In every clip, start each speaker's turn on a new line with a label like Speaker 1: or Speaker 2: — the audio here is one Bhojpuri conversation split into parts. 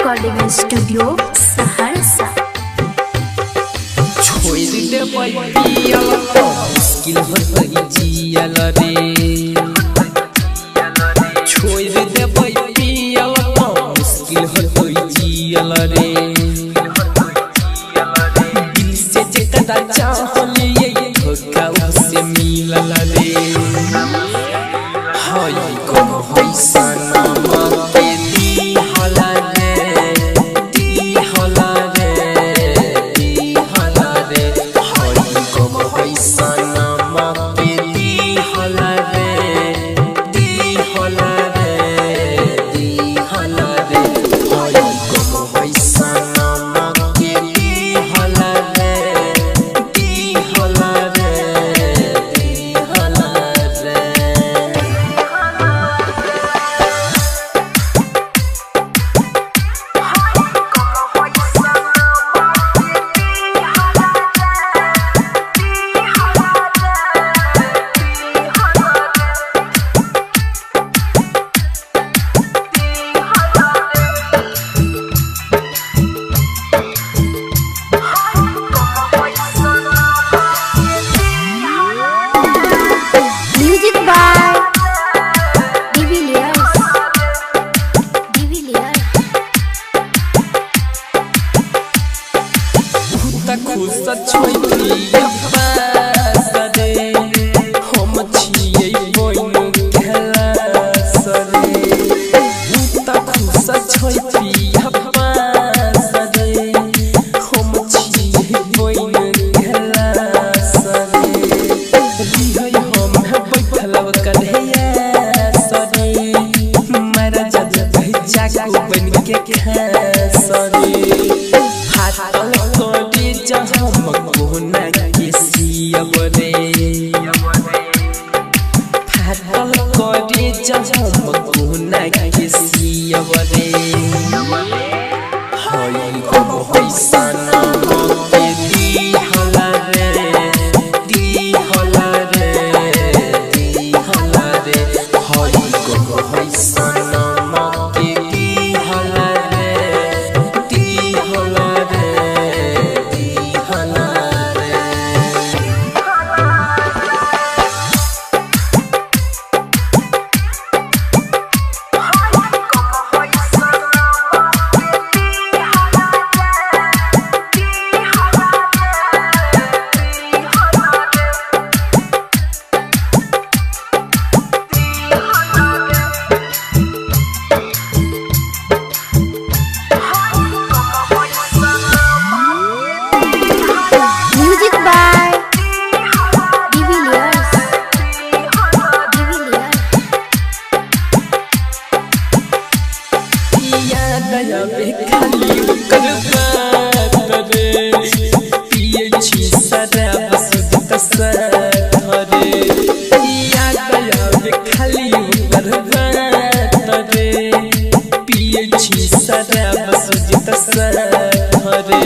Speaker 1: Recording studio Saharsa.
Speaker 2: छोड़ दे पियल मुश्किल होई जियल रे, छोड़ दे पियल मुश्किल होई जियल रे। दिल से जेकरा चाहलिए धोखा से मिलल रे। हाय कौन होई सनम पे दी हला रे, दी हला रे, दी हला रे। हाय कौन होई सनम पे दी हला रे, दी हला रे, दी हला रे। हाय कौन होई सनम पे दी हला रे, दी हला रे, दी हला रे।
Speaker 1: Music by de Villiers.
Speaker 2: खुश छोई सरे हम छियै बोइनु खेला सरे। खुश छोई सरे हम छियै बोइनु खेला सरे। रिहै हम बैठल कन्हैया सरे, मारा जज चाकू बन के खा सरे। हाथल कोडी जहम कोना के सियब रे, हाथल कोडी जहम कोना के सियब रे। हाय कौन होई सनम पे दी हला रे, दी हला रे, दी हला रे। हाय कौन होई सनम पे दी हला रे, दी हला रे, दी हला रे।
Speaker 1: Music by de Villiers.
Speaker 2: याद आवे खाली ओकर बात रे, पिए छी शराब सुध साथ रे। याद आवे खाली ओकर बात रे, पिए छी शराब सुध साथ रे।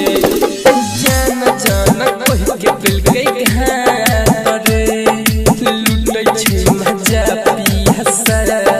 Speaker 2: जान जान कह के दिल के घात रे, लूटै छी मजा पिया साथ